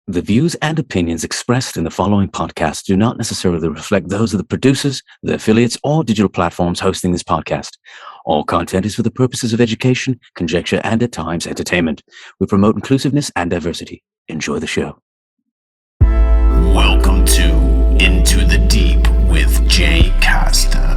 The views and opinions expressed in the following podcast do not necessarily reflect those of the producers, the affiliates, or digital platforms hosting this podcast. All content is for the purposes of education, conjecture, and at times entertainment. We promote inclusiveness and diversity. Enjoy the show. Welcome to Into the Deep with Jay Costa.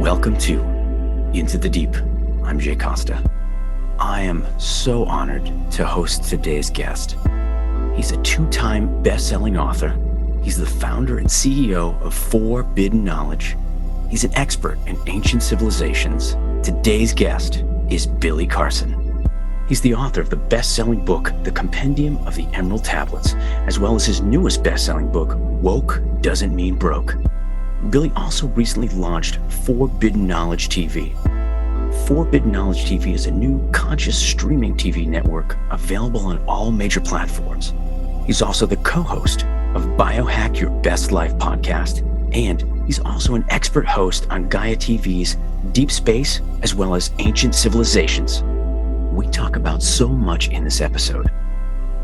Welcome to Into the Deep. I'm Jay Costa. I am so honored to host today's guest. He's a two-time best-selling author. He's the founder and CEO of 4biddenknowledge. He's an expert in ancient civilizations. Today's guest is Billy Carson. He's the author of the best-selling book, The Compendium of the Emerald Tablets, as well as his newest best-selling book, Woke Doesn't Mean Broke. Billy also recently launched 4biddenknowledge TV. 4biddenknowledge TV is a new conscious streaming TV network available on all major platforms. He's also the co-host of Biohack Your Best Life podcast, and he's also an expert host on Gaia TV's Deep Space as well as Ancient Civilizations. We talk about so much in this episode.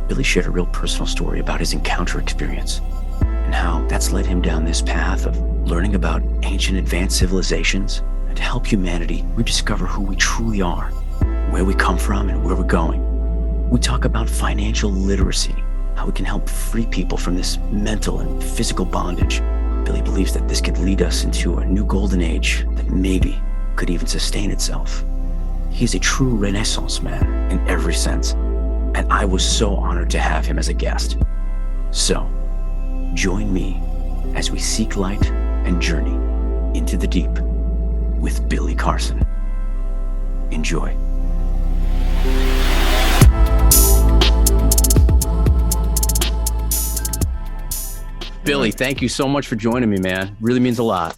Billy shared a real personal story about his encounter experience and how that's led him down this path of learning about ancient advanced civilizations and to help humanity rediscover who we truly are, where we come from, and where we're going. We talk about financial literacy, how we can help free people from this mental and physical bondage. Billy believes that this could lead us into a new golden age that maybe could even sustain itself. He's a true Renaissance man in every sense, and I was so honored to have him as a guest. So, join me as we seek light and journey into the deep with Billy Carson. Enjoy. Billy, thank you so much for joining me, man. Really means a lot.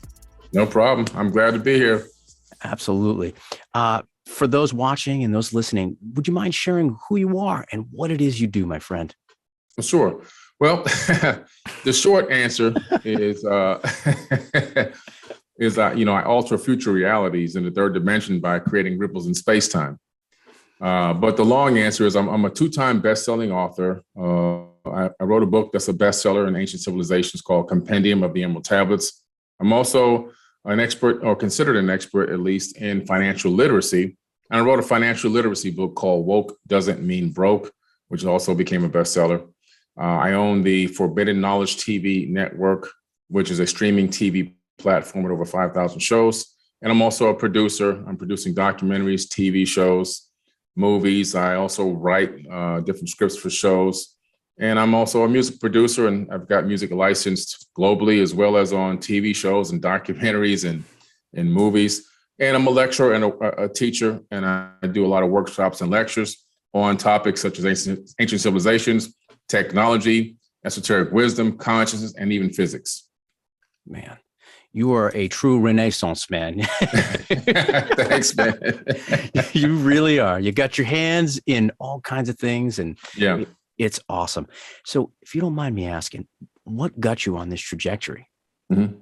No problem. I'm glad to be here. Absolutely. For those watching and those listening, would you mind sharing who you are and what it is you do, my friend? Sure. Well, the short answer is, I alter future realities in the third dimension by creating ripples in space-time. But the long answer is I'm a two-time best-selling author. I wrote a book that's a bestseller in ancient civilizations called Compendium of the Emerald Tablets. I'm also an expert, or considered an expert at least, in financial literacy. And I wrote a financial literacy book called Woke Doesn't Mean Broke, which also became a bestseller. I own the 4biddenknowledge TV network, which is a streaming TV platform with over 5,000 shows. And I'm also a producer. I'm producing documentaries, TV shows, movies. I also write different scripts for shows. And I'm also a music producer, and I've got music licensed globally as well as on TV shows and documentaries and movies. And I'm a lecturer and a teacher, and I do a lot of workshops and lectures on topics such as ancient civilizations, technology, esoteric wisdom, consciousness, and even physics. Man, you are a true Renaissance man. Thanks, man. You really are. You got your hands in all kinds of things, and yeah, it's awesome. So if you don't mind me asking, what got you on this trajectory? Mm-hmm.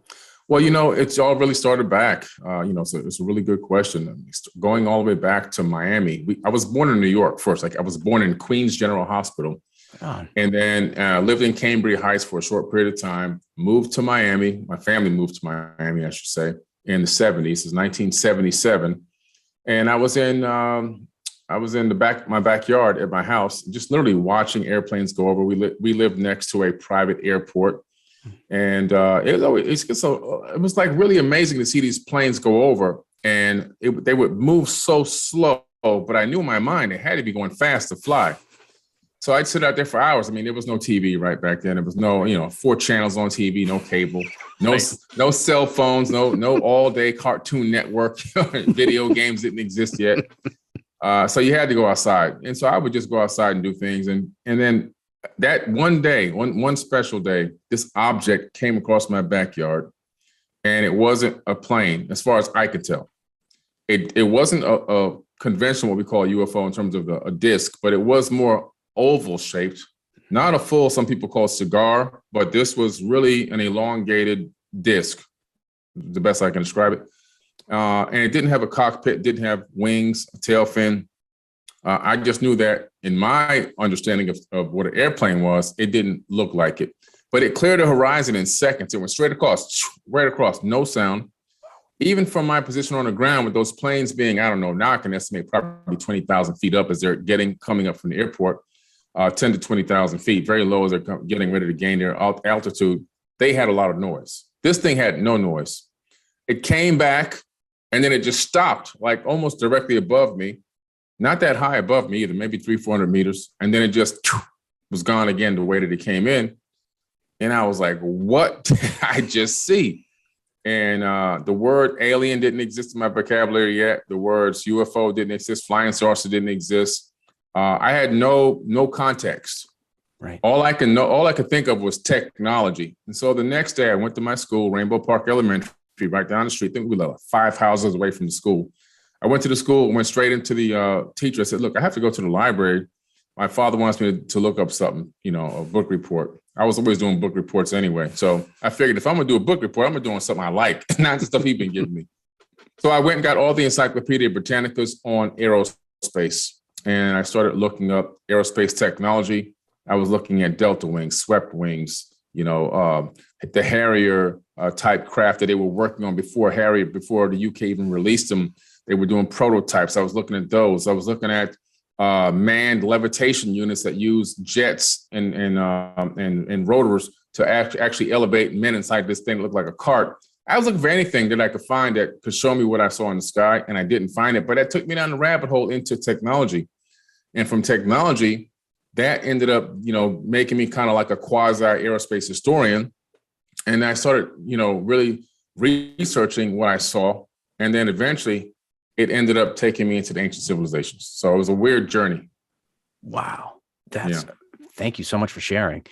Well, it's all really started back. So it's a really good question. Going all the way back to Miami. I was born in New York first. I was born in Queens General Hospital. And then lived in Cambria Heights for a short period of time, moved to Miami. My family moved to Miami, I should say, in the 70s. It's 1977. And I was in my backyard at my house, just literally watching airplanes go over. We lived next to a private airport. And it was like really amazing to see these planes go over. And they would move so slow, but I knew in my mind it had to be going fast to fly. So I'd sit out there for hours. I mean, there was no TV right back then. There was no, 4 channels on TV, no cable, no cell phones, no all-day Cartoon Network. Video games didn't exist yet. So you had to go outside. And so I would just go outside and do things. And then that one day, one special day, this object came across my backyard, and it wasn't a plane as far as I could tell. It wasn't a conventional, what we call a UFO in terms of a disc, but it was more oval shaped, not a full, some people call cigar, but this was really an elongated disc, the best I can describe it. And it didn't have a cockpit, didn't have wings, a tail fin. I just knew that in my understanding of what an airplane was, it didn't look like it. But it cleared the horizon in seconds. It went straight across, no sound. Even from my position on the ground, with those planes being, I don't know, now I can estimate probably 20,000 feet up as they're coming up from the airport, 10 to 20,000 feet, very low as they're getting ready to gain their altitude. They had a lot of noise. This thing had no noise. It came back and then it just stopped, like almost directly above me. Not that high above me either, maybe 300-400 meters. And then it just was gone again the way that it came in. And I was like, what did I just see? And the word alien didn't exist in my vocabulary yet. The words UFO didn't exist. Flying saucer didn't exist. I had no context. Right. All I could think of was technology. And so the next day I went to my school, Rainbow Park Elementary, right down the street. I think we were like 5 houses away from the school. I went to the school, went straight into the teacher. I said, look, I have to go to the library. My father wants me to look up something, a book report. I was always doing book reports anyway. So I figured if I'm going to do a book report, I'm going to do something I like, not the stuff he's been giving me. So I went and got all the Encyclopedia Britannicas on aerospace. And I started looking up aerospace technology. I was looking at delta wings, swept wings, the Harrier type craft that they were working on before the UK even released them. They were doing prototypes. I was looking at those. I was looking at manned levitation units that use jets and rotors to actually elevate men inside this thing that looked like a cart. I was looking for anything that I could find that could show me what I saw in the sky, and I didn't find it. But that took me down the rabbit hole into technology. And from technology, that ended up, making me kind of like a quasi aerospace historian. And I started, really researching what I saw. And then eventually it ended up taking me into the ancient civilizations. So it was a weird journey. Wow. Thank you so much for sharing.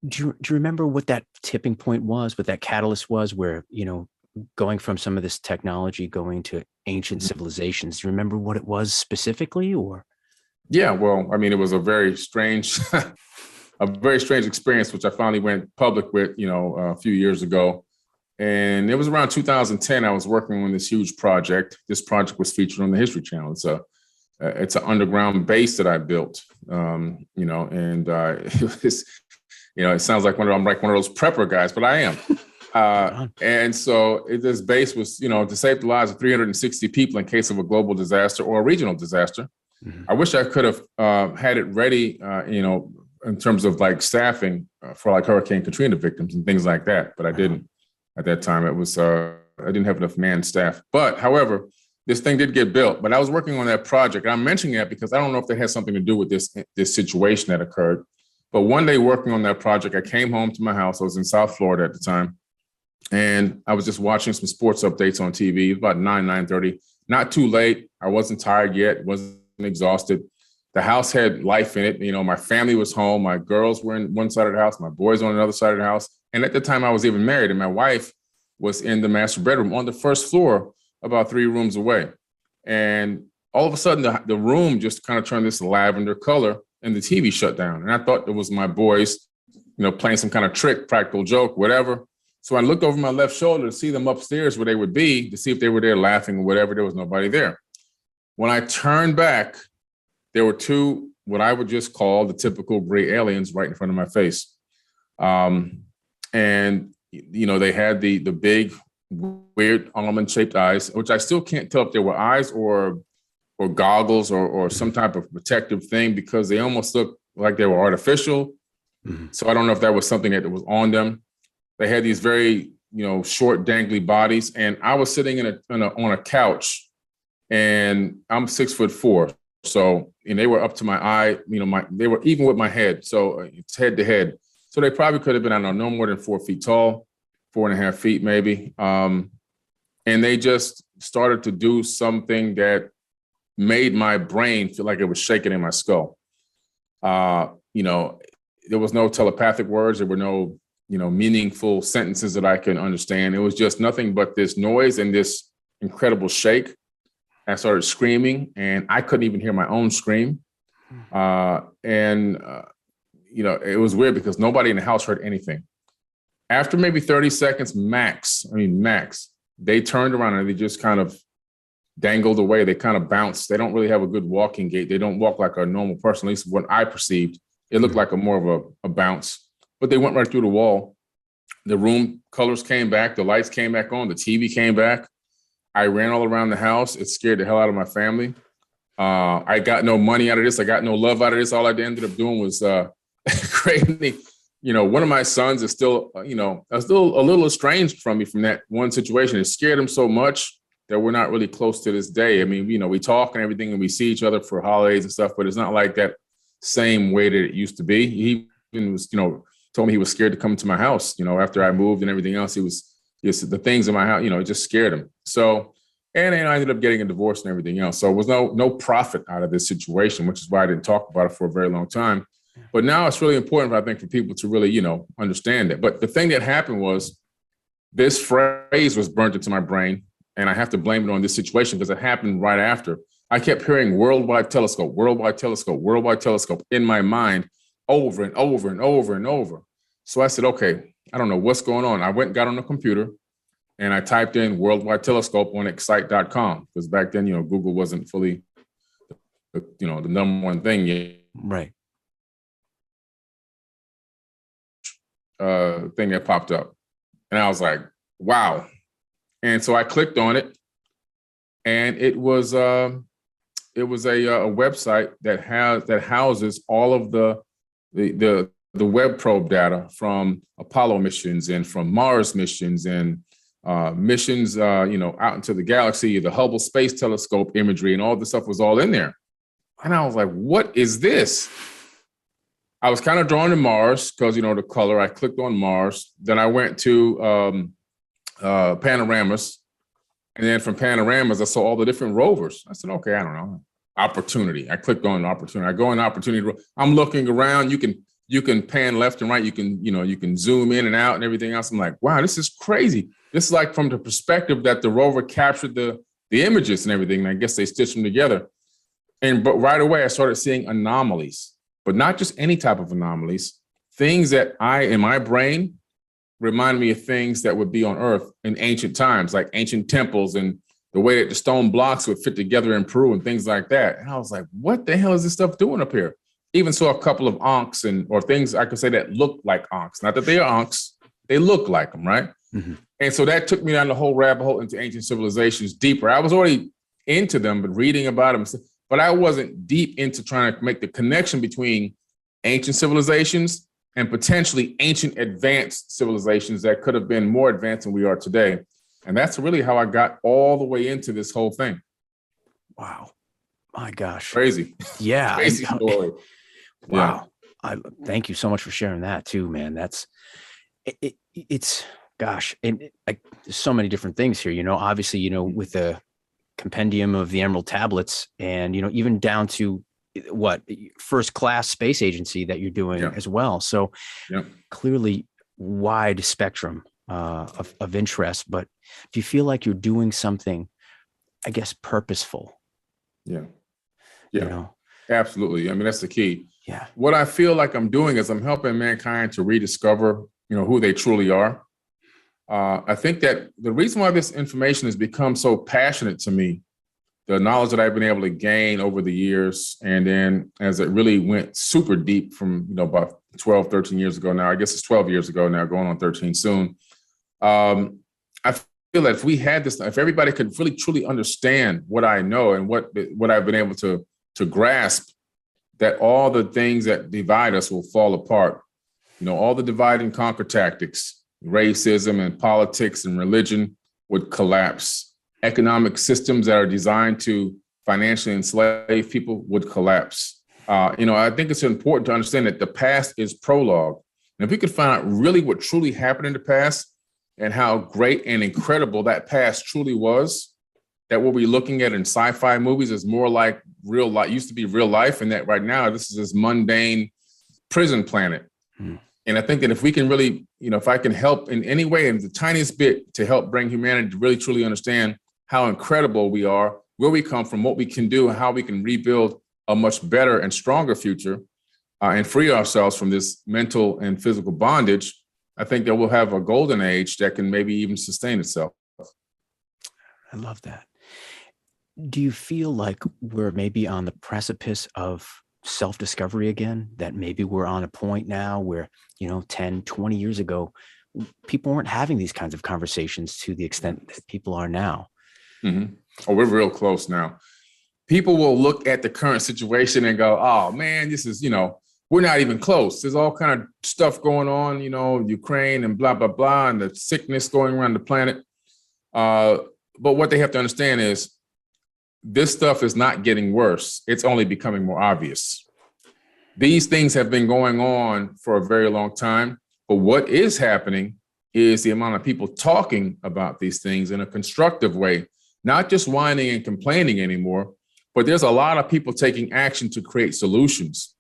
Do you remember what that tipping point was, what that catalyst was where, going from some of this technology, going to ancient civilizations? Do you remember what it was specifically, or? Yeah, well, I mean, it was a very strange experience, which I finally went public with, a few years ago. And it was around 2010. I was working on this huge project. This project was featured on the History Channel. It's an underground base that I built, and it was, it sounds like I'm like one of those prepper guys, but I am. And so this base was, to save the lives of 360 people in case of a global disaster or a regional disaster. Mm-hmm. I wish I could have had it ready, in terms of like staffing for like Hurricane Katrina victims and things like that, but I didn't. At that time, it was I didn't have enough man staff. But however, this thing did get built. But I was working on that project. And I'm mentioning that because I don't know if that has something to do with this situation that occurred. But one day working on that project, I came home to my house. I was in South Florida at the time. And I was just watching some sports updates on TV. It was about 9:30. Not too late. I wasn't tired yet. Wasn't exhausted. The house had life in it. My family was home. My girls were in one side of the house. My boys on another side of the house. And at the time I was even married, and my wife was in the master bedroom on the first floor, about 3 rooms away. And all of a sudden the room just kind of turned this lavender color and the TV shut down. And I thought it was my boys, playing some kind of trick, practical joke, whatever. So I looked over my left shoulder to see them upstairs where they would be, to see if they were there laughing or whatever. There was nobody there. When I turned back, there were 2, what I would just call the typical gray aliens right in front of my face. And, they had the big, weird almond-shaped eyes, which I still can't tell if they were eyes or goggles or some type of protective thing, because they almost looked like they were artificial. Mm-hmm. So I don't know if that was something that was on them. They had these very, short, dangly bodies. And I was sitting on a couch, and I'm 6'4". So, and they were up to my eye, they were even with my head. So it's head to head. So they probably could have been, I don't know, no more than 4 feet tall, 4.5 feet maybe. And they just started to do something that made my brain feel like it was shaking in my skull. There was no telepathic words. There were no, meaningful sentences that I can understand. It was just nothing but this noise and this incredible shake. I started screaming, and I couldn't even hear my own scream. It was weird because nobody in the house heard anything. After maybe 30 seconds max, they turned around and they just kind of dangled away. They kind of bounced. They don't really have a good walking gait. They don't walk like a normal person, at least what I perceived. It looked like more of a bounce, but they went right through the wall. The room colors came back. The lights came back on. The TV came back. I ran all around the house. It scared the hell out of my family. I got no money out of this. I got no love out of this. All I ended up doing was creating, one of my sons is still, a little estranged from me from that one situation. It scared him so much that we're not really close to this day. I mean, we talk and everything and we see each other for holidays and stuff, but it's not like that same way that it used to be. He even was, told me he was scared to come to my house, after I moved and everything else. The things in my house, it just scared him. So, and I ended up getting a divorce and everything else. So it was no profit out of this situation, which is why I didn't talk about it for a very long time. But now it's really important, I think, for people to really, understand it. But the thing that happened was this phrase was burnt into my brain, and I have to blame it on this situation because it happened right after. I kept hearing worldwide telescope, worldwide telescope, worldwide telescope in my mind over and over and over and over. So I said, okay, I don't know what's going on. I went and got on the computer and I typed in worldwide telescope on excite.com because back then, Google wasn't fully, the number one thing yet. Right. Thing that popped up. And I was like, wow. And so I clicked on it, and it was a website that houses all of the web probe data from Apollo missions and from Mars missions and missions, out into the galaxy, the Hubble Space Telescope imagery, and all this stuff was all in there. And I was like, what is this? I was kind of drawn to Mars because, the color. I clicked on Mars. Then I went to panoramas. And then from panoramas, I saw all the different rovers. I said, okay, I don't know. Opportunity. I clicked on opportunity. I go in opportunity. I'm looking around. You can pan left and right. You can zoom in and out and everything else. I'm like, wow, this is crazy. This is like from the perspective that the rover captured the images and everything. And I guess they stitched them together. But right away, I started seeing anomalies. But not just any type of anomalies, things that in my brain, remind me of things that would be on Earth in ancient times, like ancient temples and the way that the stone blocks would fit together in Peru and things like that. And I was like, what the hell is this stuff doing up here? Even saw a couple of ankhs or things I could say that look like ankhs. Not that they are ankhs, they look like them, right? Mm-hmm. And so that took me down the whole rabbit hole into ancient civilizations deeper. I was already into them, but reading about them. But I wasn't deep into trying to make the connection between ancient civilizations and potentially ancient advanced civilizations that could have been more advanced than we are today. And that's really how I got all the way into this whole thing. Wow. My gosh. Crazy. Yeah. Crazy story. Wow. Yeah. Thank you so much for sharing that too, man. It's gosh. And there's so many different things here, obviously, with the compendium of the Emerald Tablets and, even down to what first class space agency that you're doing as well. So clearly wide spectrum of interest, but do you feel like you're doing something, I guess, purposeful? Yeah. Absolutely. I mean, that's the key. Yeah. What I feel like I'm doing is I'm helping mankind to rediscover, who they truly are. I think that the reason why this information has become so passionate to me, the knowledge that I've been able to gain over the years, and then as it really went super deep from, about 12, 13 years ago now, I guess it's 12 years ago now, going on 13 soon. I feel that if we had this, if everybody could really truly understand what I know and what I've been able to grasp, that all the things that divide us will fall apart. All the divide and conquer tactics, racism and politics and religion would collapse. Economic systems that are designed to financially enslave people would collapse. I think it's important to understand that the past is prologue. And if we could find out really what truly happened in the past and how great and incredible that past truly was, that what we're looking at in sci-fi movies is more like real life, used to be real life, and that right now this is this mundane prison planet. And I think that if we can really, if I can help in any way, in the tiniest bit, to help bring humanity to really truly understand how incredible we are where we come from, what we can do, and how we can rebuild a much better and stronger future and free ourselves from this mental and physical bondage, I think that we'll have a golden age that can maybe even sustain itself. I love that. Do you feel like we're maybe on the precipice of self-discovery again, that maybe we're on a point now where, 10, 20 years ago, people weren't having these kinds of conversations to the extent that people are now? Mm-hmm. Oh, we're real close now. People will look at the current situation and go, oh man, this is, we're not even close. There's all kind of stuff going on, Ukraine and blah, blah, blah, and the sickness going around the planet. But what they have to understand is this stuff is not getting worse. It's only becoming more obvious. These things have been going on for a very long time. But what is happening is the amount of people talking about these things in a constructive way, not just whining and complaining anymore, but there's a lot of people taking action to create solutions.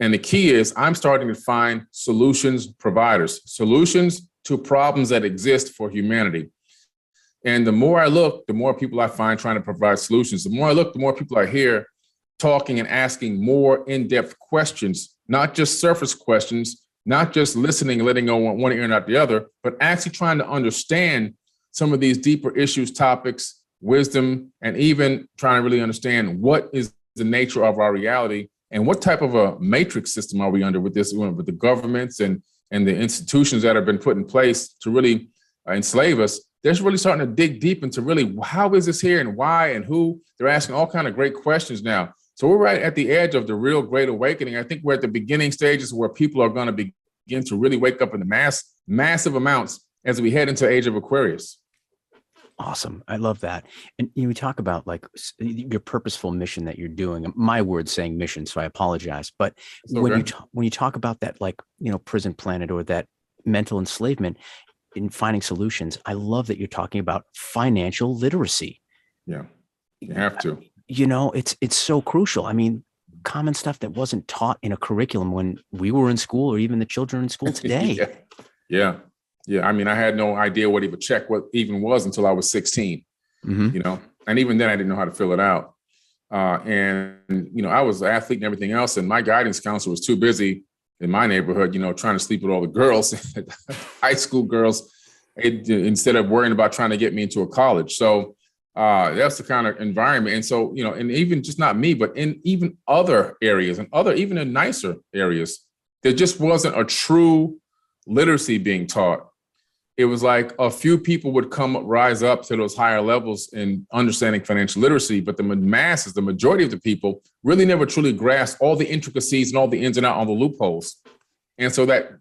And the key is I'm starting to find solutions providers, solutions to problems that exist for humanity. And the more I look, the more people I find trying to provide solutions. The more I look, the more people I hear talking and asking more in-depth questions, not just surface questions, not just listening, letting go one ear and out the other, but actually trying to understand some of these deeper issues, topics, wisdom, and even trying to really understand what is the nature of our reality and what type of a matrix system are we under with this, with the governments and the institutions that have been put in place to really enslave us. They're really starting to dig deep into really how is this here and why and who. They're asking all kind of great questions now. So we're right at the edge of the real great awakening. I think we're at the beginning stages where people are going to begin to really wake up in the massive amounts as we head into the age of Aquarius. Awesome. I love that. And you talk about like your purposeful mission that you're doing. My word's saying mission, so I apologize. But when you talk about that, like, prison planet or that mental enslavement in finding solutions, I love that you're talking about financial literacy. Yeah, you have to. It's so crucial. I mean, common stuff that wasn't taught in a curriculum when we were in school or even the children in school today. Yeah. I mean, I had no idea what even check even was until I was 16, and even then I didn't know how to fill it out. And I was an athlete and everything else. And my guidance counselor was too busy in my neighborhood, trying to sleep with all the girls, high school girls, instead of worrying about trying to get me into a college. So that's the kind of environment. And so, and even just not me, but in even other areas and even in nicer areas, there just wasn't a true literacy being taught. It was like a few people would rise up to those higher levels in understanding financial literacy, but the masses, the majority of the people really never truly grasped all the intricacies and all the ins and outs, all the loopholes. And so that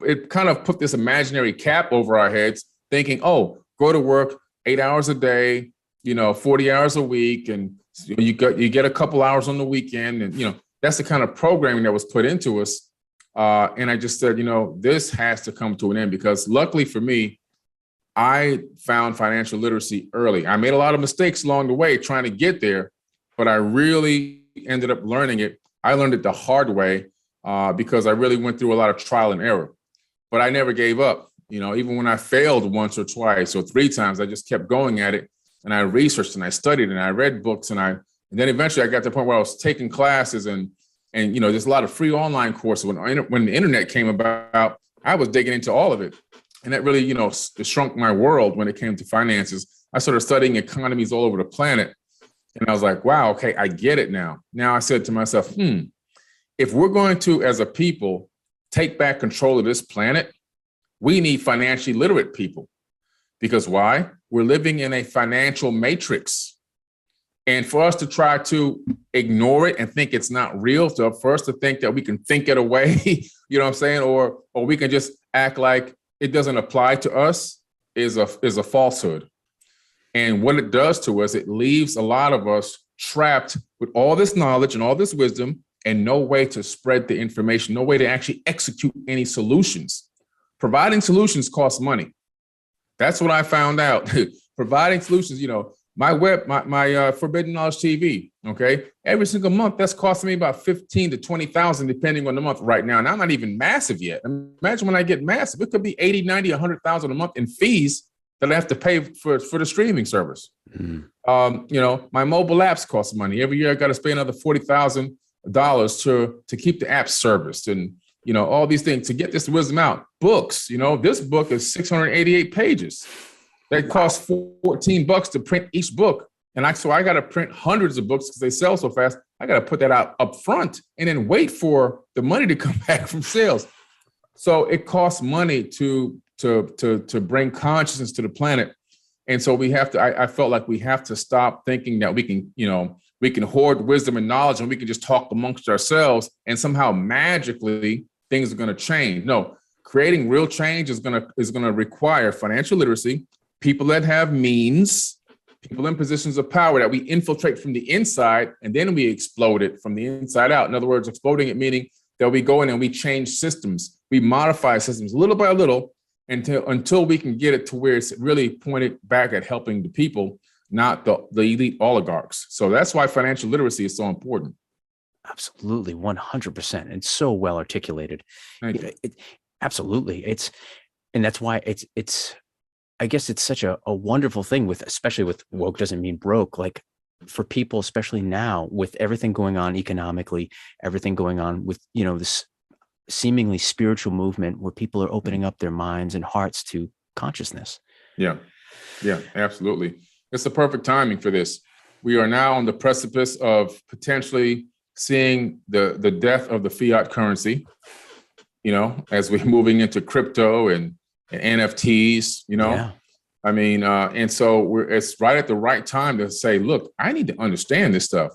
it kind of put this imaginary cap over our heads thinking, oh, go to work 8 hours a day, 40 hours a week. And you get a couple hours on the weekend. And, that's the kind of programming that was put into us. And I just said, this has to come to an end because luckily for me, I found financial literacy early. I made a lot of mistakes along the way trying to get there, but I really ended up learning it. I learned it the hard way because I really went through a lot of trial and error, but I never gave up. Even when I failed once or twice or 3 times, I just kept going at it and I researched and I studied and I read books and then eventually I got to the point where I was taking classes and there's a lot of free online courses. When the internet came about, I was digging into all of it. And that really, it shrunk my world when it came to finances. I started studying economies all over the planet. And I was like, wow, okay, I get it now. Now I said to myself, if we're going to, as a people, take back control of this planet, we need financially literate people. Because why? We're living in a financial matrix. And for us to try to ignore it and think it's not real, for us to think that we can think it away, you know what I'm saying? Or we can just act like it doesn't apply to us is a falsehood. And what it does to us, it leaves a lot of us trapped with all this knowledge and all this wisdom and no way to spread the information, no way to actually execute any solutions. Providing solutions costs money. That's what I found out. Providing solutions, my 4bidden Knowledge TV, okay? Every single month, that's costing me about $15,000 to $20,000, depending on the month right now. And I'm not even massive yet. Imagine when I get massive, it could be $80,000, $90,000, $100,000 a month in fees that I have to pay for the streaming service. My mobile apps cost money. Every year I got to spend another $40,000 to keep the app serviced, and all these things to get this wisdom out. Books, this book is 688 pages. That costs $14 to print each book. And I got to print hundreds of books because they sell so fast. I got to put that out up front and then wait for the money to come back from sales. So it costs money to bring consciousness to the planet. And so we have to, I felt like we have to stop thinking that we can hoard wisdom and knowledge and we can just talk amongst ourselves and somehow magically things are going to change. No, creating real change is going to require financial literacy, people that have means, people in positions of power that we infiltrate from the inside, and then we explode it from the inside out. In other words, exploding it meaning that we go in and we change systems, we modify systems little by little until we can get it to where it's really pointed back at helping the people, not the elite oligarchs. So that's why financial literacy is so important. Absolutely, 100%, and so well articulated. Absolutely, and that's why it's. I guess it's such a wonderful thing especially with woke doesn't mean broke. Like for people, especially now with everything going on economically, everything going on with, this seemingly spiritual movement where people are opening up their minds and hearts to consciousness. Yeah, absolutely. It's the perfect timing for this. We are now on the precipice of potentially seeing the death of the fiat currency, as we're moving into crypto and NFTs, and so it's right at the right time to say, look, I need to understand this stuff.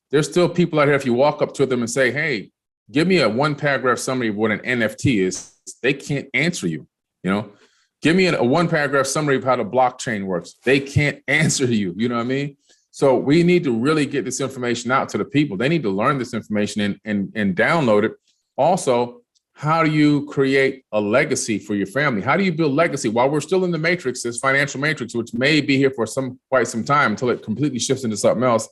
There's still people out here. If you walk up to them and say, hey, give me a 1-paragraph summary of what an NFT is, they can't answer you. Give me a 1-paragraph summary of how the blockchain works. They can't answer you. You know what I mean? So we need to really get this information out to the people. They need to learn this information and download it. Also, how do you create a legacy for your family? How do you build legacy while we're still in the matrix, this financial matrix, which may be here for quite some time until it completely shifts into something else?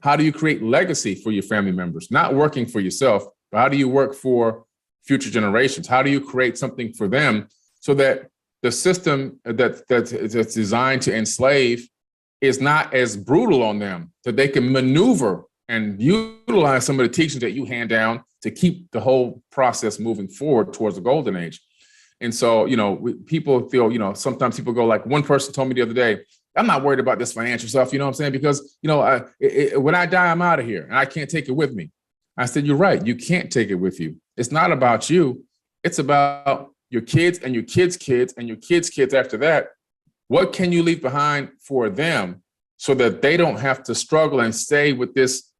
How do you create legacy for your family members? Not working for yourself, but how do you work for future generations? How do you create something for them so that the system that's designed to enslave is not as brutal on them, that they can maneuver and utilize some of the teachings that you hand down to keep the whole process moving forward towards the golden age? And so, people feel, sometimes people go like, one person told me the other day, I'm not worried about this financial stuff, you know what I'm saying? Because, when I die, I'm out of here and I can't take it with me. I said, you're right. You can't take it with you. It's not about you. It's about your kids and your kids' kids and your kids' kids after that. What can you leave behind for them so that they don't have to struggle and stay with this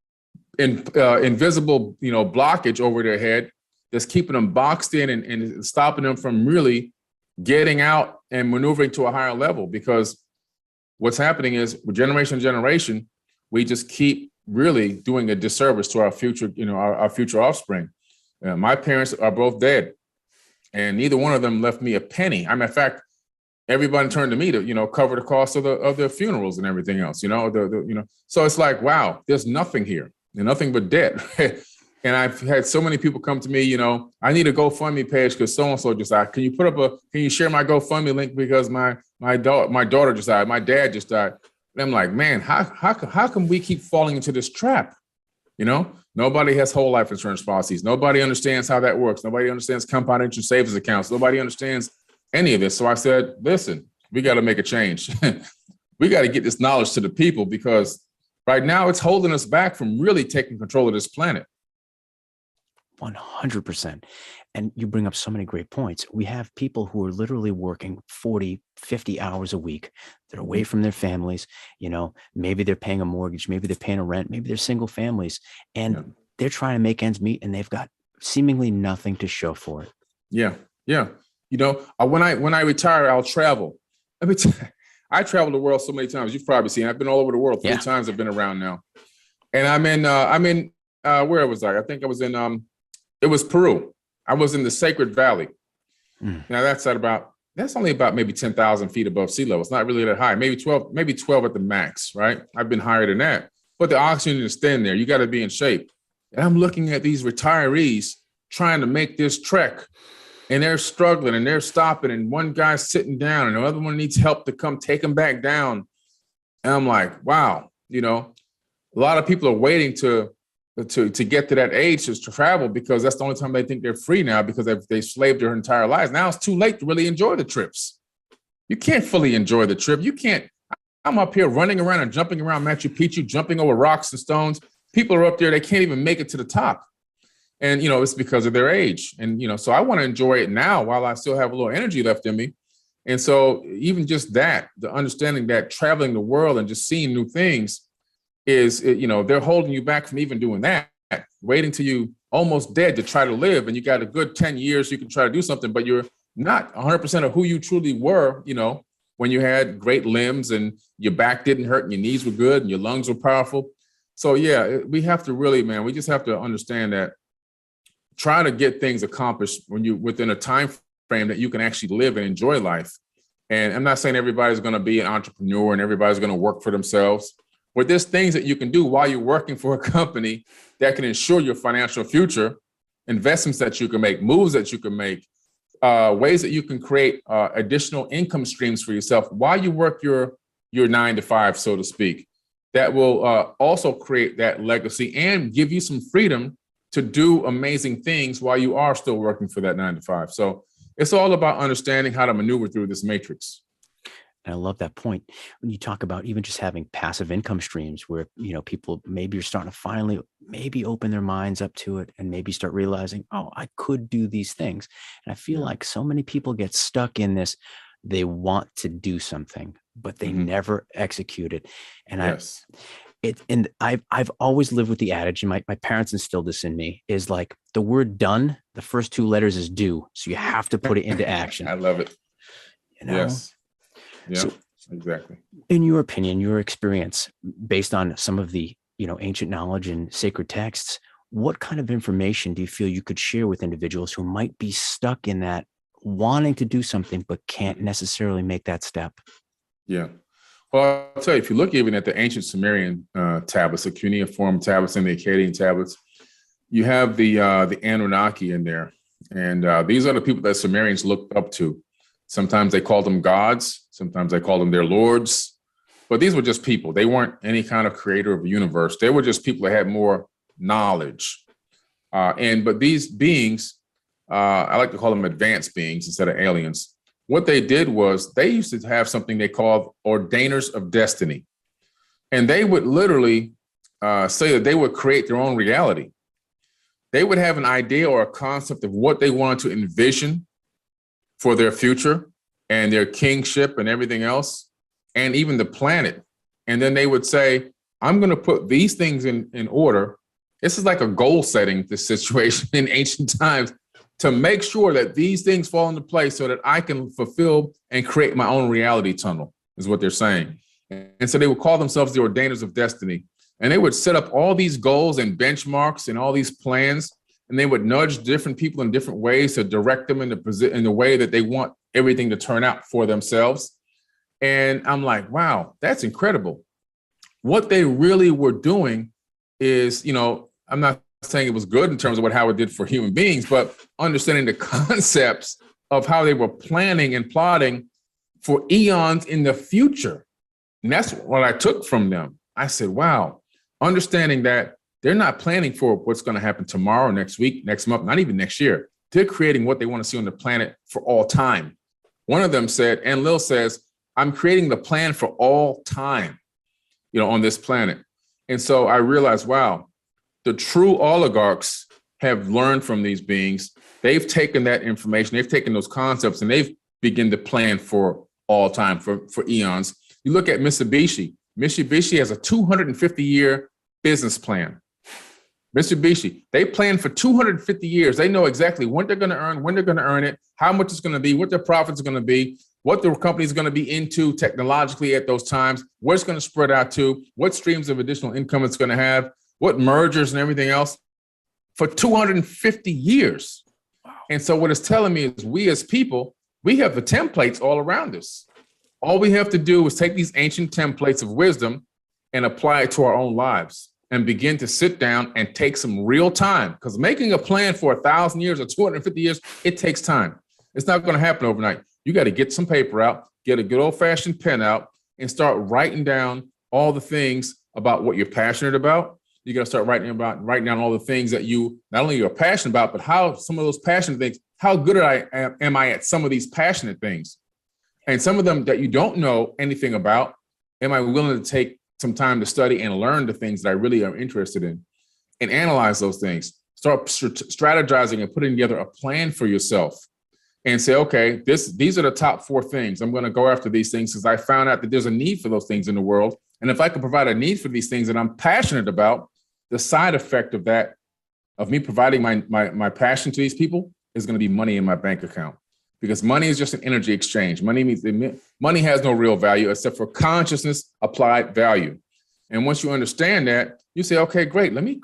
invisible, blockage over their head that's keeping them boxed in and stopping them from really getting out and maneuvering to a higher level? Because what's happening is with generation to generation, we just keep really doing a disservice to our future, our future offspring. My parents are both dead, and neither one of them left me a penny. In fact, everybody turned to me to, cover the cost of their funerals and everything else, So it's like, wow, there's nothing here. Nothing but debt. And I've had so many people come to me, I need a GoFundMe page because so-and-so just died. Can you share my GoFundMe link because my daughter just died, my dad just died. And I'm like, man, how can we keep falling into this trap? Nobody has whole life insurance policies. Nobody understands how that works. Nobody understands compound interest savings accounts. Nobody understands any of this. So I said, listen, we got to make a change. We got to get this knowledge to the people because right now it's holding us back from really taking control of this planet. 100%. And you bring up so many great points. We have people who are literally working 40, 50 hours a week. They're away from their families. Maybe they're paying a mortgage, maybe they're paying a rent, maybe they're single families, and they're trying to make ends meet and they've got seemingly nothing to show for it. Yeah. When I retire, I'll travel. I travel the world so many times. You've probably seen. I've been all over the world 3 times. I've been around now, and I'm in where was I? I think I was in it was Peru. I was in the Sacred Valley. Now that's only about maybe 10,000 feet above sea level. It's not really that high. Maybe 12 at the max. Right? I've been higher than that, but the oxygen is thin there. You got to be in shape. And I'm looking at these retirees trying to make this trek and they're struggling and they're stopping, and one guy's sitting down and the other one needs help to come take him back down. And I'm like, wow, a lot of people are waiting to get to that age to travel because that's the only time they think they're free now, because they slaved their entire lives. Now it's too late to really enjoy the trips. You can't fully enjoy the trip. You can't. I'm up here running around and jumping around Machu Picchu, jumping over rocks and stones. People are up there, they can't even make it to the top. And, it's because of their age. And, so I want to enjoy it now while I still have a little energy left in me. And so even just that, the understanding that traveling the world and just seeing new things is, they're holding you back from even doing that, waiting till you almost dead to try to live. And you got a good 10 years, you can try to do something, but you're not 100% of who you truly were, when you had great limbs and your back didn't hurt and your knees were good and your lungs were powerful. So yeah, we have to really, man, we just have to understand that try to get things accomplished when you within a time frame that you can actually live and enjoy life. And I'm not saying everybody's going to be an entrepreneur and everybody's going to work for themselves, but there's things that you can do while you're working for a company that can ensure your financial future, investments that you can make, moves that you can make, ways that you can create additional income streams for yourself while you work your 9 to 5, so to speak, that will also create that legacy and give you some freedom to do amazing things while you are still working for that 9 to 5. So it's all about understanding how to maneuver through this matrix. And I love that point when you talk about even just having passive income streams where, people maybe are starting to finally maybe open their minds up to it and maybe start realizing, oh, I could do these things. And I feel like so many people get stuck in this. They want to do something, but they never execute it. And yes. I've always lived with the adage, and my parents instilled this in me, is like the word done, the first 2 letters is do. So you have to put it into action. I love it. Yes. Yeah, so, exactly. In your opinion, your experience, based on some of the, ancient knowledge and sacred texts, what kind of information do you feel you could share with individuals who might be stuck in that wanting to do something, but can't necessarily make that step? Yeah. Well, I'll tell you, if you look even at the ancient Sumerian tablets, the cuneiform tablets and the Akkadian tablets, you have the Anunnaki in there. And these are the people that Sumerians looked up to. Sometimes they called them gods. Sometimes they called them their lords. But these were just people. They weren't any kind of creator of the universe. They were just people that had more knowledge. But these beings, I like to call them advanced beings instead of aliens. What they did was they used to have something they called ordainers of destiny. And they would literally say that they would create their own reality. They would have an idea or a concept of what they wanted to envision for their future and their kingship and everything else, and even the planet. And then they would say, I'm going to put these things in order. This is like a goal setting, this situation in ancient times, to make sure that these things fall into place so that I can fulfill and create my own reality tunnel, is what they're saying. And so they would call themselves the ordainers of destiny. And they would set up all these goals and benchmarks and all these plans, and they would nudge different people in different ways to direct them in the way that they want everything to turn out for themselves. And I'm like, wow, that's incredible. What they really were doing is, I'm not saying it was good in terms of how it did for human beings, but understanding the concepts of how they were planning and plotting for eons in the future. And that's what I took from them. I said, wow, understanding that they're not planning for what's going to happen tomorrow, next week, next month, not even next year. They're creating what they want to see on the planet for all time. One of them said, and Lil says, I'm creating the plan for all time, on this planet. And so I realized, wow, the true oligarchs have learned from these beings. They've taken that information, they've taken those concepts, and they've begun to plan for all time, for eons. You look at Mitsubishi. Mitsubishi has a 250-year business plan. Mitsubishi, they plan for 250 years. They know exactly when they're going to earn, when they're going to earn it, how much it's going to be, what their profits are going to be, what the company is going to be into technologically at those times, where it's going to spread out to, what streams of additional income it's going to have, what mergers and everything else, for 250 years. Wow. And so what it's telling me is we as people, we have the templates all around us. All we have to do is take these ancient templates of wisdom and apply it to our own lives. and begin to sit down and take some real time, because making a plan for 1,000 years or 250 years, it takes time. It's not going to happen overnight. You got to get some paper out, get a good old fashioned pen out, and start writing down all the things about what you're passionate about. You got to start writing down all the things that you not only are passionate about, but how some of those passionate things, how good am I at some of these passionate things? And some of them that you don't know anything about, am I willing to take some time to study and learn the things that I really am interested in and analyze those things? Start strategizing and putting together a plan for yourself and say, okay, these are the top 4 things. I'm going to go after these things because I found out that there's a need for those things in the world. And if I can provide a need for these things that I'm passionate about, the side effect of that, of me providing my passion to these people, is going to be money in my bank account. Because money is just an energy exchange. Money has no real value except for consciousness applied value. And once you understand that, you say, okay, great. Let me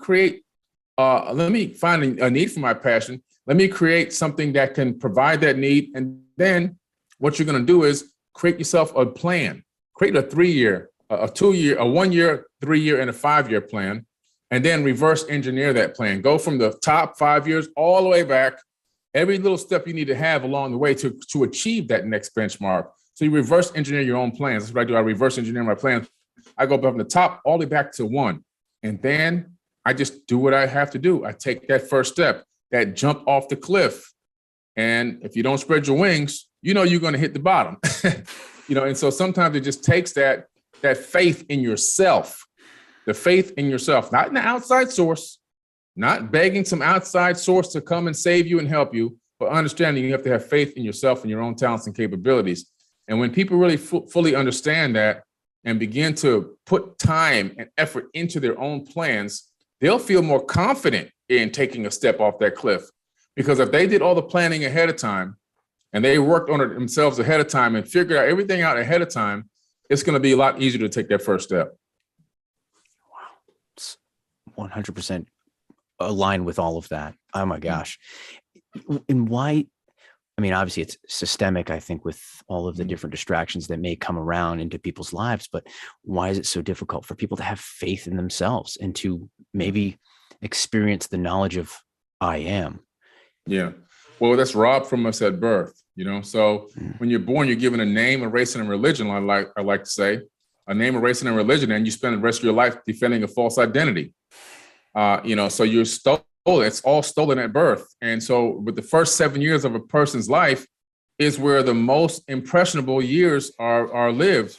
find a need for my passion. Let me create something that can provide that need. And then what you're going to do is create yourself a plan. Create a 3-year, a 2-year, a 1-year, 3-year, and a 5-year plan. And then reverse engineer that plan. Go from the top 5 years all the way back. Every little step you need to have along the way to achieve that next benchmark. So you reverse engineer your own plans. That's what I do. I reverse engineer my plans. I go from the top all the way back to 1. And then I just do what I have to do. I take that first step, that jump off the cliff. And if you don't spread your wings, you know you're going to hit the bottom. And so sometimes it just takes that faith in yourself, the faith in yourself, not in the outside source, not begging some outside source to come and save you and help you, but understanding you have to have faith in yourself and your own talents and capabilities. And when people really fully understand that and begin to put time and effort into their own plans, they'll feel more confident in taking a step off that cliff. Because if they did all the planning ahead of time and they worked on it themselves ahead of time and figured out everything out ahead of time, it's going to be a lot easier to take that first step. Wow. It's 100% aligned with all of that. Oh my gosh. And why? I mean, obviously it's systemic, I think, with all of the different distractions that may come around into people's lives, but why is it so difficult for people to have faith in themselves and to maybe experience the knowledge of I am? Yeah. Well, that's robbed from us at birth, So when you're born, you're given a name, a race, and a religion, I like to say, a name, a race, and a religion, and you spend the rest of your life defending a false identity. So you're stolen. It's all stolen at birth. And so with the first 7 years of a person's life is where the most impressionable years are lived.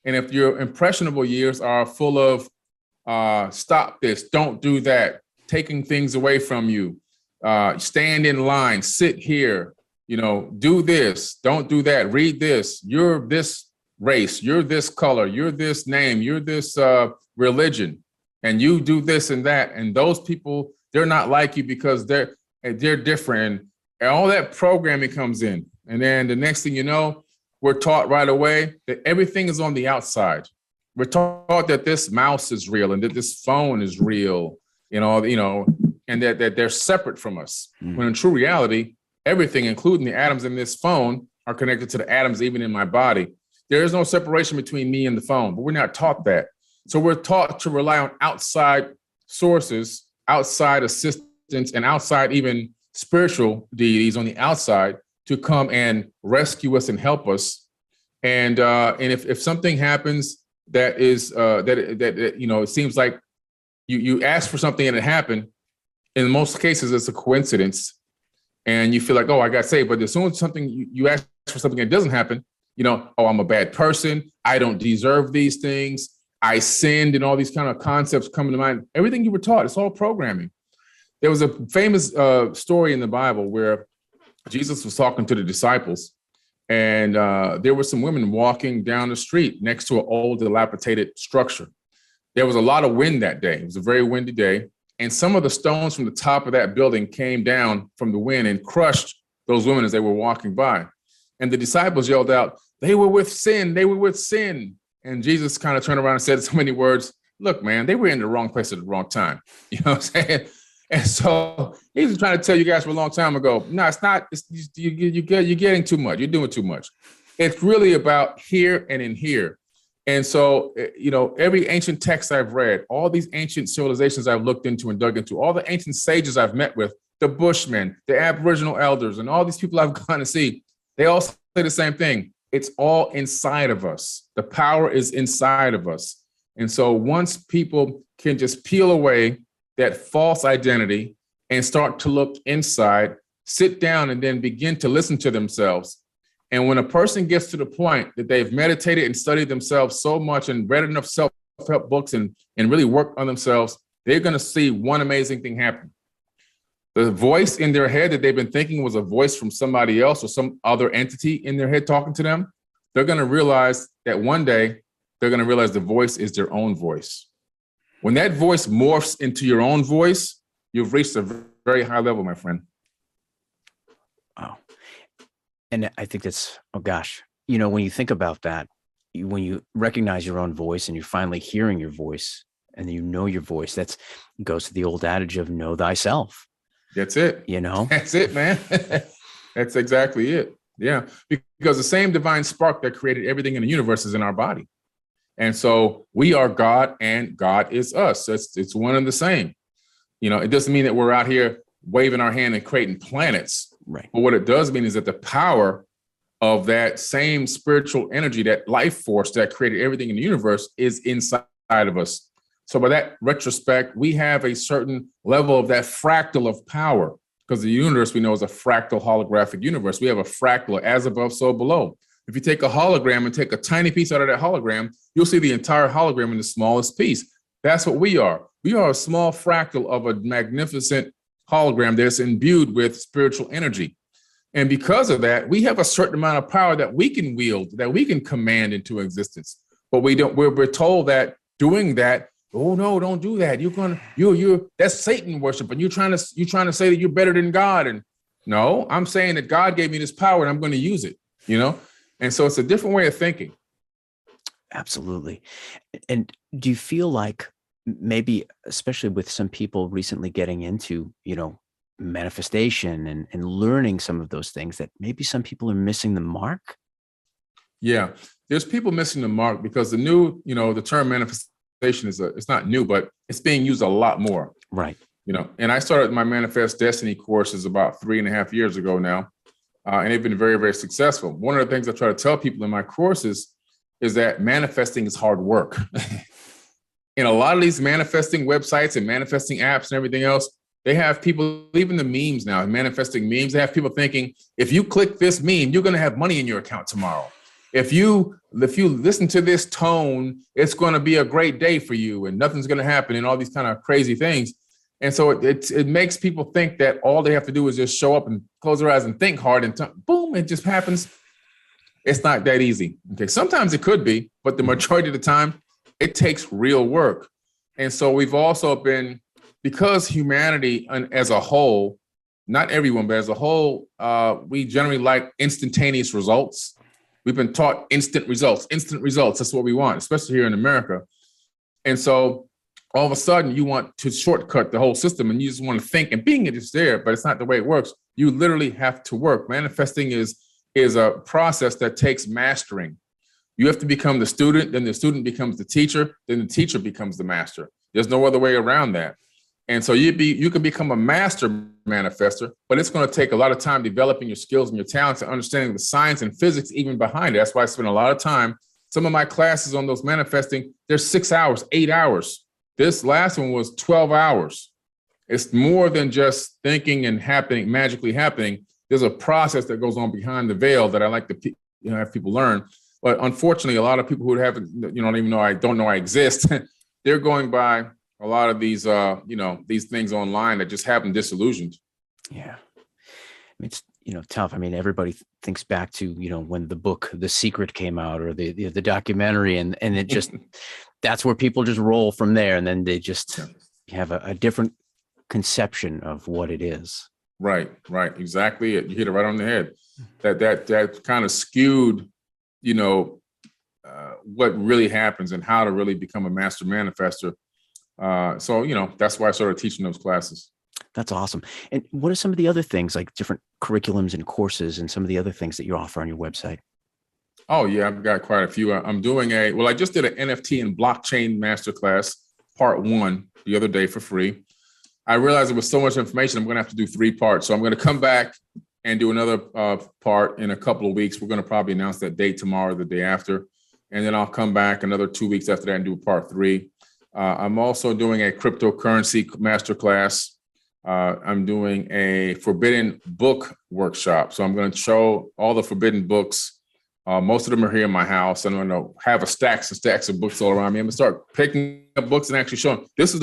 And if your impressionable years are full of stop this, don't do that, taking things away from you, stand in line, sit here, do this, don't do that, read this, you're this race, you're this color, you're this name, you're this religion, and you do this and that. And those people, they're not like you because they're different. And all that programming comes in. And then the next thing you know, we're taught right away that everything is on the outside. We're taught that this mouse is real and that this phone is real, and that they're separate from us. When in true reality, everything, including the atoms in this phone, are connected to the atoms even in my body. There is no separation between me and the phone, but we're not taught that. So we're taught to rely on outside sources, outside assistance, and outside even spiritual deities on the outside to come and rescue us and help us. And if something happens that is it seems like you ask for something and it happened, in most cases it's a coincidence, and you feel like, oh, I got saved. But as soon as you ask for something that doesn't happen, oh, I'm a bad person, I don't deserve these things, I sinned, and all these kind of concepts come to mind. Everything you were taught, it's all programming. There was a famous story in the Bible where Jesus was talking to the disciples, and there were some women walking down the street next to an old, dilapidated structure. There was a lot of wind that day. It was a very windy day, and some of the stones from the top of that building came down from the wind and crushed those women as they were walking by. And the disciples yelled out, "They were with sin. They were with sin." And Jesus kind of turned around and said so many words, "Look, man, they were in the wrong place at the wrong time." You know what I'm saying? And so he was trying to tell you guys for a long time ago, no, it's not. You're getting too much. You're doing too much. It's really about here and in here. And so, every ancient text I've read, all these ancient civilizations I've looked into and dug into, all the ancient sages I've met with, the Bushmen, the Aboriginal elders, and all these people I've gone to see, they all say the same thing. It's all inside of us. The power is inside of us. And so once people can just peel away that false identity and start to look inside, sit down and then begin to listen to themselves. And when a person gets to the point that they've meditated and studied themselves so much and read enough self-help books and really worked on themselves, they're going to see one amazing thing happen. The voice in their head that they've been thinking was a voice from somebody else or some other entity in their head talking to them. They're going to realize that one day they're going to realize the voice is their own voice. When that voice morphs into your own voice, you've reached a very high level, my friend. Wow. And I think that's, oh gosh, when you think about that, when you recognize your own voice and you're finally hearing your voice and you know your voice, that goes to the old adage of know thyself. That's it. That's it, man. That's exactly it. Yeah. Because the same divine spark that created everything in the universe is in our body. And so we are God and God is us. It's one and the same. It doesn't mean that we're out here waving our hand and creating planets. Right. But what it does mean is that the power of that same spiritual energy, that life force that created everything in the universe is inside of us. So by that retrospect, we have a certain level of that fractal of power, because the universe we know is a fractal holographic universe. We have a fractal, as above, so below. If you take a hologram and take a tiny piece out of that hologram, you'll see the entire hologram in the smallest piece. That's what we are. We are a small fractal of a magnificent hologram that's imbued with spiritual energy. And because of that, we have a certain amount of power that we can wield, that we can command into existence. But we're told that doing that, oh no, don't do that. That's Satan worship. And you're trying to say that you're better than God. And no, I'm saying that God gave me this power and I'm going to use it, And so it's a different way of thinking. Absolutely. And do you feel like maybe, especially with some people recently getting into, manifestation and learning some of those things, that maybe some people are missing the mark? Yeah, there's people missing the mark because the term manifestation it's not new, but it's being used a lot more. Right. And I started my Manifest Destiny courses about 3.5 years ago now. And they've been very, very successful. One of the things I try to tell people in my courses is that manifesting is hard work. In a lot of these manifesting websites and manifesting apps and everything else, they have people, even the memes now, manifesting memes, they have people thinking, if you click this meme, you're going to have money in your account tomorrow. If you listen to this tone, it's going to be a great day for you and nothing's going to happen and all these kind of crazy things. And so it makes people think that all they have to do is just show up and close their eyes and think hard and boom, it just happens. It's not that easy. Okay. Sometimes it could be, but the majority of the time it takes real work. And so we've also been, because humanity as a whole, not everyone, but as a whole, we generally like instantaneous results. We've been taught instant results. That's what we want, especially here in America. And so all of a sudden you want to shortcut the whole system and you just want to think and being it is there, but it's not the way it works. You literally have to work. Manifesting is a process that takes mastering. You have to become the student, then the student becomes the teacher, then the teacher becomes the master. There's no other way around that. And so you can become a master manifester, but it's going to take a lot of time developing your skills and your talents and understanding the science and physics even behind it. That's why I spend a lot of time. Some of my classes on those manifesting, they're 6 hours, 8 hours. This last one was 12 hours. It's more than just thinking and magically happening. There's a process that goes on behind the veil that I like to have people learn. But unfortunately, a lot of people who haven't, don't know I exist, they're going by a lot of these, these things online that just have them disillusioned. Yeah. It's, tough. I mean, everybody thinks back to, when the book, The Secret came out or the documentary and it just, that's where people just roll from there. And then they just have a different conception of what it is. Right. Exactly. You hit it right on the head. That kind of skewed, what really happens and how to really become a master manifester. So, that's why I started teaching those classes. That's awesome. And what are some of the other things, like different curriculums and courses and some of the other things that you offer on your website? Oh yeah, I've got quite a few. I just did an NFT and blockchain masterclass, part one, the other day for free. I realized there was so much information, I'm going to have to do 3 parts. So I'm going to come back and do another part in a couple of weeks. We're going to probably announce that date tomorrow, or the day after. And then I'll come back another 2 weeks after that and do part 3. I'm also doing a cryptocurrency masterclass. I'm doing a forbidden book workshop. So I'm going to show all the forbidden books. Most of them are here in my house. I'm going to have stacks and stacks of books all around me. I'm going to start picking up books and actually showing this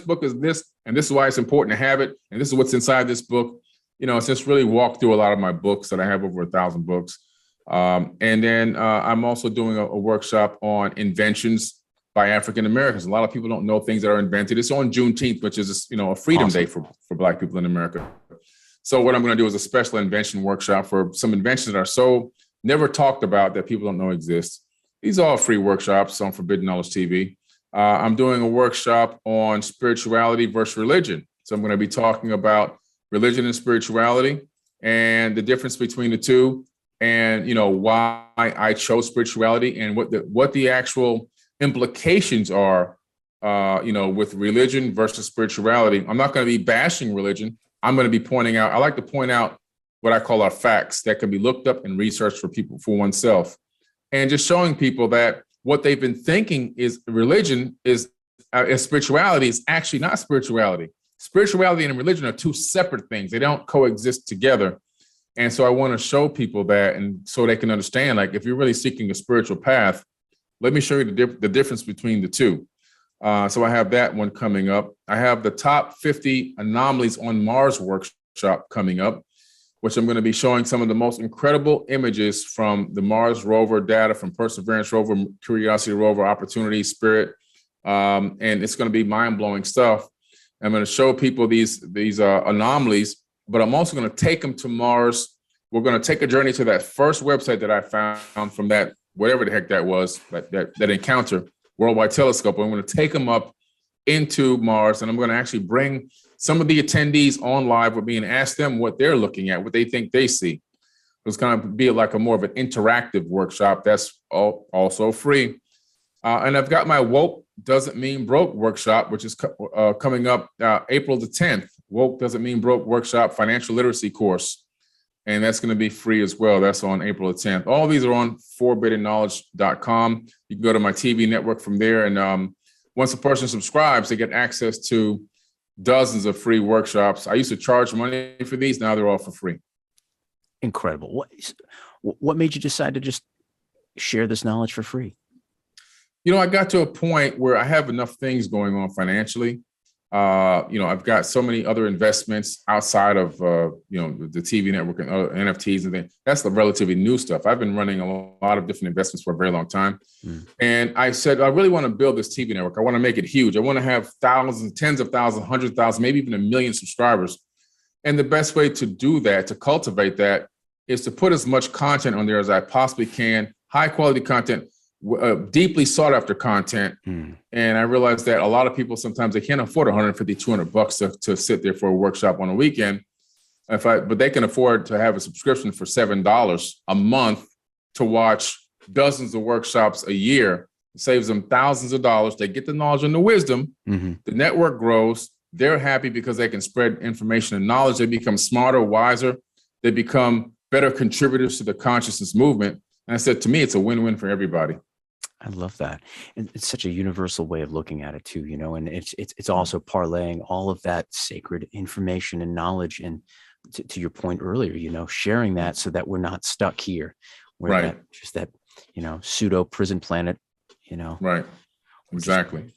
book is this, and this is why it's important to have it. And this is what's inside this book. It's just really walk through a lot of my books that I have over 1,000 books. And then I'm also doing a workshop on inventions by African Americans. A lot of people don't know things that are invented. It's on Juneteenth, which is a freedom day for Black people in America. So what I'm going to do is a special invention workshop for some inventions that are so never talked about that people don't know exist. These are all free workshops on Forbidden Knowledge TV. I'm doing a workshop on spirituality versus religion. So I'm going to be talking about religion and spirituality and the difference between the two, and why I chose spirituality and what the actual implications are, with religion versus spirituality. I'm not going to be bashing religion. I'm going to be pointing out. I like to point out what I call our facts that can be looked up and researched for oneself, and just showing people that what they've been thinking is religion is spirituality is actually not spirituality. Spirituality and religion are 2 separate things. They don't coexist together. And so I want to show people that, and so they can understand, like, if you're really seeking a spiritual path, let me show you the difference between the 2. So I have that one coming up. I have the top 50 anomalies on Mars workshop coming up, which I'm going to be showing some of the most incredible images from the Mars rover data, from Perseverance rover, Curiosity rover, Opportunity, Spirit. And it's going to be mind-blowing stuff. I'm going to show people these anomalies, but I'm also going to take them to Mars. We're going to take a journey to that first website that I found from that, whatever the heck that was, that encounter, Worldwide Telescope. I'm going to take them up into Mars, and I'm going to actually bring some of the attendees on live with me and ask them what they're looking at, what they think they see. It's going to be like a more of an interactive workshop that's also free. And I've got my Woke Doesn't Mean Broke workshop, which is coming up April the 10th. Woke Doesn't Mean Broke workshop, financial literacy course. And that's going to be free as well. That's on April the 10th. All these are on 4biddenknowledge.com. You can go to my TV network from there. And once a person subscribes, they get access to dozens of free workshops. I used to charge money for these. Now they're all for free. Incredible. What made you decide to just share this knowledge for free? I got to a point where I have enough things going on financially. I've got so many other investments outside of, the TV network and other NFTs and things. That's the relatively new stuff. I've been running a lot of different investments for a very long time. And I said, I really want to build this TV network. I want to make it huge. I want to have thousands, tens of thousands, 100,000, maybe even 1 million subscribers. And the best way to do that, to cultivate that, is to put as much content on there as I possibly can, high quality content, deeply sought after content. And I realized that a lot of people, sometimes they can't afford $150, $200 to sit there for a workshop on a weekend. But they can afford to have a subscription for $7 a month to watch dozens of workshops a year. It saves them thousands of dollars. They get the knowledge and the wisdom. The network grows. They're happy because they can spread information and knowledge. They become smarter, wiser. They become better contributors to the consciousness movement. And I said, to me, it's a win-win for everybody. I love that. And it's such a universal way of looking at it too, and it's also parlaying all of that sacred information and knowledge. And to your point earlier, sharing that so that we're not stuck here. We're right. that pseudo prison planet, Right. Exactly.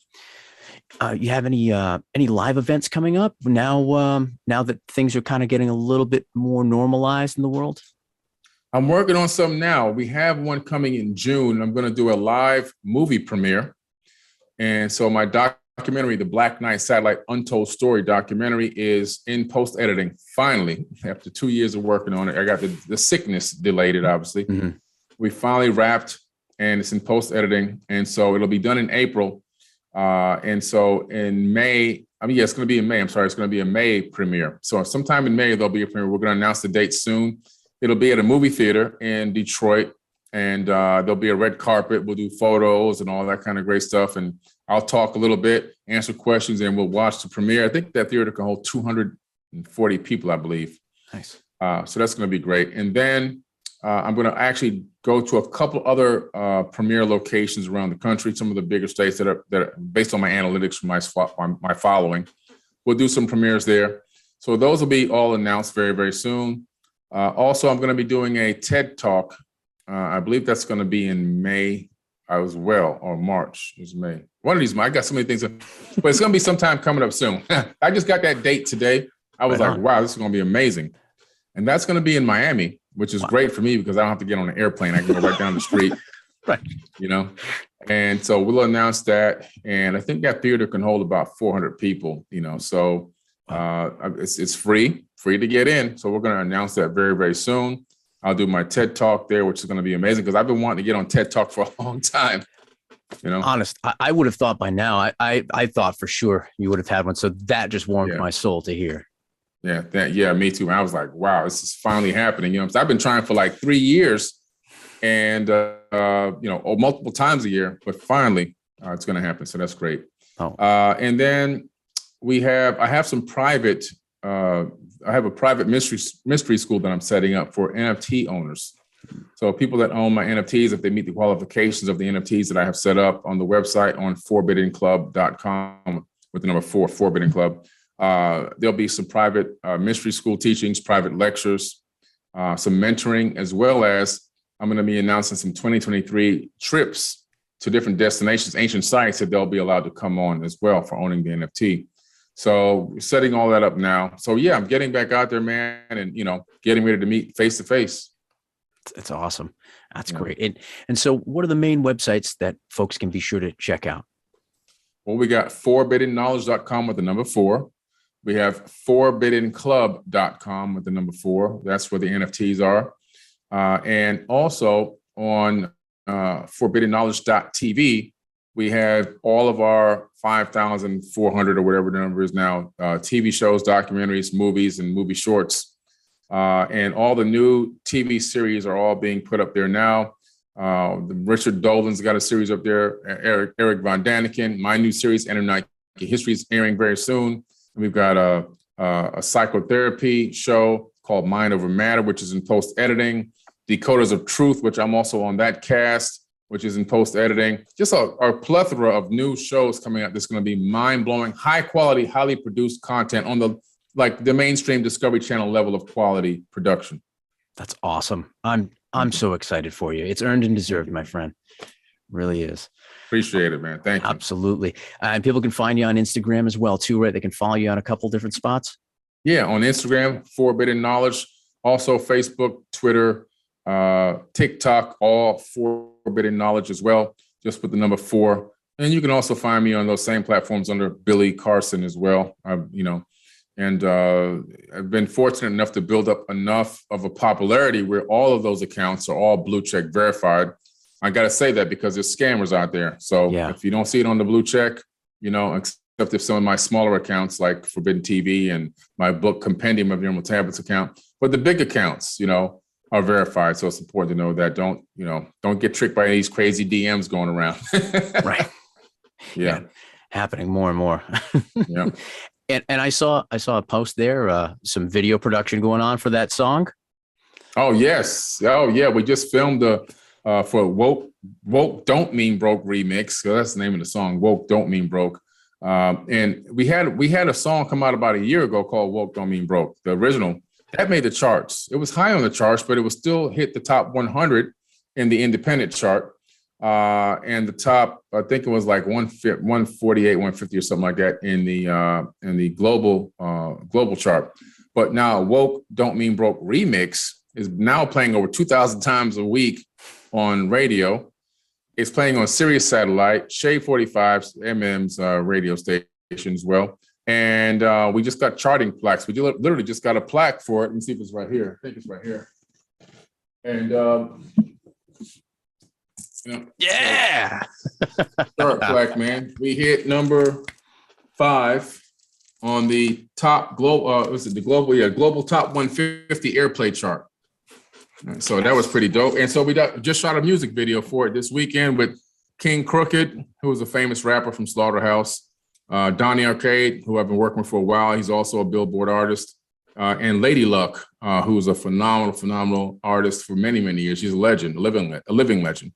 You have any live events coming up now that things are kind of getting a little bit more normalized in the world? I'm working on some now. We have one coming in June. I'm going to do a live movie premiere. And so my documentary, The Black Knight Satellite Untold Story documentary, is in post-editing. Finally, after 2 years of working on it, I got the sickness delayed it, obviously. We finally wrapped, and it's in post-editing. And so it'll be done in April. And so in May, it's going to be in May. I'm sorry, it's going to be a May premiere. So sometime in May, there'll be a premiere. We're going to announce the date soon. It'll be at a movie theater in Detroit. and there'll be a red carpet. We'll do photos and all that kind of great stuff. And I'll talk a little bit, answer questions, and we'll watch the premiere. I think that theater can hold 240 people, I believe. Nice. So that's going to be great. And then I'm going to actually go to a couple other premiere locations around the country, some of the bigger states that are based on my analytics from my following. We'll do some premieres there. So those will be all announced very, very soon. Also, I'm going to be doing a TED Talk. I believe that's going to be in May as well, or March. It's May. One of these, I got so many things, but it's going to be sometime coming up soon. I just got that date today. I was like, wow, this is going to be amazing. And that's going to be in Miami, which is great for me because I don't have to get on an airplane. I can go right down the street, Right. you know? And so we'll announce that. And I think that theater can hold about 400 people, you know? So it's free to get in. So we're going to announce that very, very soon. I'll do my TED Talk there, which is going to be amazing because I've been wanting to get on TED Talk for a long time. You know, honest, I would have thought by now. I thought for sure you would have had one. So that just warmed my soul to hear. Yeah, me too. I was like, wow, this is finally happening. You know, I've been trying for like 3 years, and multiple times a year, but finally, it's going to happen. So that's great. And then I have some private. I have a private mystery school that I'm setting up for NFT owners. So people that own my NFTs, if they meet the qualifications of the NFTs that I have set up on the website on 4biddenkclub.com with the number 4 Club, there'll be some private mystery school teachings, private lectures, some mentoring, as well as I'm going to be announcing some 2023 trips to different destinations, ancient sites that they'll be allowed to come on as well for owning the NFT. So setting all that up now. So yeah, I'm getting back out there, man, and getting ready to meet face to face. It's awesome. That's great. And so what are the main websites that folks can be sure to check out? Well, we got 4biddenknowledge.com with the number 4. We have 4biddenkclub.com with the number 4. That's where the NFTs are. And also on forbiddenknowledge.tv, we have all of our 5,400 or whatever the number is now, TV shows, documentaries, movies, and movie shorts. And all the new TV series are all being put up there now. Richard Dolan's got a series up there. Eric Von Daniken, my new series, Anunnaki History, is airing very soon. And we've got a psychotherapy show called Mind Over Matter, which is in post-editing. Decoders of Truth, which I'm also on that cast, which is in post-editing. Just a plethora of new shows coming out that's going to be mind-blowing, high-quality, highly produced content on the mainstream Discovery Channel level of quality production. That's awesome. I'm so excited for you. It's earned and deserved, my friend. Really is. Appreciate it, man. Thank you. Absolutely. And people can find you on Instagram as well, too, right? They can follow you on a couple different spots. Yeah, on Instagram, 4bidden Knowledge. Also Facebook, Twitter, TikTok, all 4bidden Knowledge as well. Just with the number 4. And you can also find me on those same platforms under Billy Carson as well. And I've been fortunate enough to build up enough of a popularity where all of those accounts are all blue check verified. I got to say that because there's scammers out there. So if you don't see it on the blue check, except if some of my smaller accounts like Forbidden TV and my book Compendium of Emerald Tablets account, but the big accounts, are verified. So it's important to know that don't get tricked by these crazy DMs going around. Right. Yeah. Happening more and more. Yeah. And I saw a post there, some video production going on for that song. Oh, yes. Oh, yeah. We just filmed for Woke Don't Mean Broke remix. So that's the name of the song, Woke Don't Mean Broke. And we had a song come out about a year ago called Woke Don't Mean Broke, the original. That made the charts. It was high on the charts, but it was still hit the top 100 in the independent chart. And the top, I think it was like 148, 150 or something like that in the global chart. But now Woke Don't Mean Broke remix is now playing over 2,000 times a week on radio. It's playing on Sirius Satellite, Shade 45's MM's radio station as well. And we just got charting plaques. We literally just got a plaque for it. Let me see if it's right here. I think it's right here. And yeah. Chart plaque, man. We hit number 5 on the top global. Global top 150 airplay chart. So that was pretty dope. And so we just shot a music video for it this weekend with King Crooked, who was a famous rapper from Slaughterhouse, Donnie Arcade, who I've been working with for a while. He's also a Billboard artist, and Lady Luck, who's a phenomenal artist for many, many years. She's a legend, a living legend.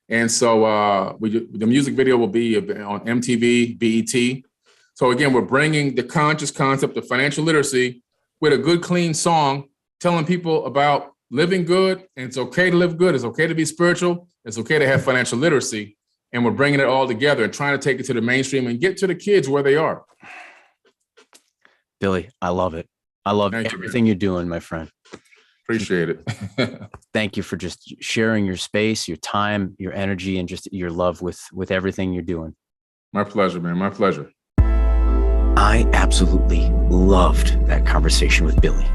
And so the music video will be on MTV, BET. So again, we're bringing the conscious concept of financial literacy with a good, clean song, telling people about living good, and it's okay to live good. It's okay to be spiritual. It's okay to have financial literacy. And we're bringing it all together and trying to take it to the mainstream and get to the kids where they are. Billy, I love it. I love everything you're doing, my friend. Appreciate it. Thank you for just sharing your space, your time, your energy, and just your love with everything you're doing. My pleasure, man. My pleasure. I absolutely loved that conversation with Billy.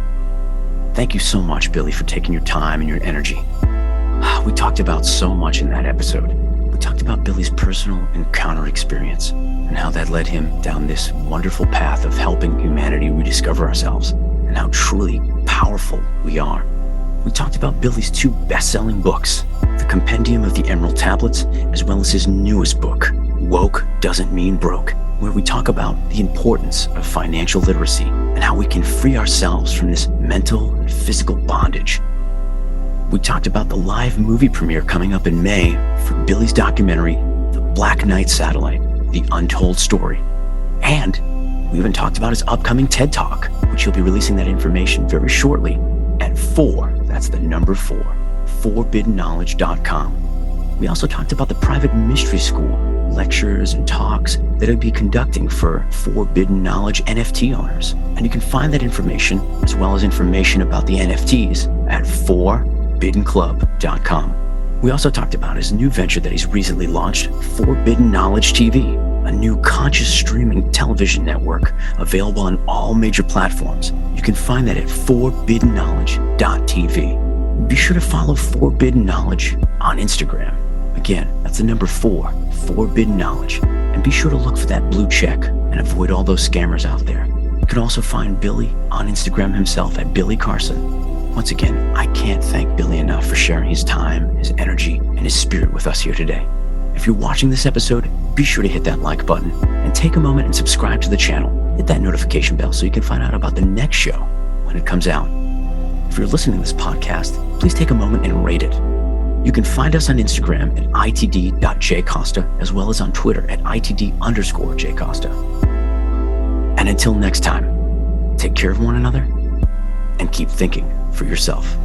Thank you so much, Billy, for taking your time and your energy. We talked about so much in that episode. We talked about Billy's personal encounter experience and how that led him down this wonderful path of helping humanity rediscover ourselves and how truly powerful we are. We talked about Billy's 2 best-selling books, The Compendium of the Emerald Tablets, as well as his newest book, Woke Doesn't Mean Broke, where we talk about the importance of financial literacy and how we can free ourselves from this mental and physical bondage. We talked about the live movie premiere coming up in May for Billy's documentary, The Black Knight Satellite, The Untold Story. And we even talked about his upcoming TED Talk, which he'll be releasing that information very shortly at 4, that's the number 4, 4biddenknowledge.com. We also talked about the private mystery school, lectures and talks that he'll be conducting for Forbidden Knowledge NFT owners. And you can find that information as well as information about the NFTs at 4biddenclub.com. We also talked about his new venture that he's recently launched, Forbidden Knowledge TV, a new conscious streaming television network available on all major platforms. You can find that at forbiddenknowledge.tv. Be sure to follow Forbidden Knowledge on Instagram. Again, that's the number 4, Forbidden Knowledge. And be sure to look for that blue check and avoid all those scammers out there. You can also find Billy on Instagram himself at Billy Carson. Once again, I can't thank Billy enough for sharing his time, his energy, and his spirit with us here today. If you're watching this episode, be sure to hit that like button and take a moment and subscribe to the channel. Hit that notification bell so you can find out about the next show when it comes out. If you're listening to this podcast, please take a moment and rate it. You can find us on Instagram at itd.jcosta, as well as on Twitter at itd_jcosta. And until next time, take care of one another and keep thinking for yourself.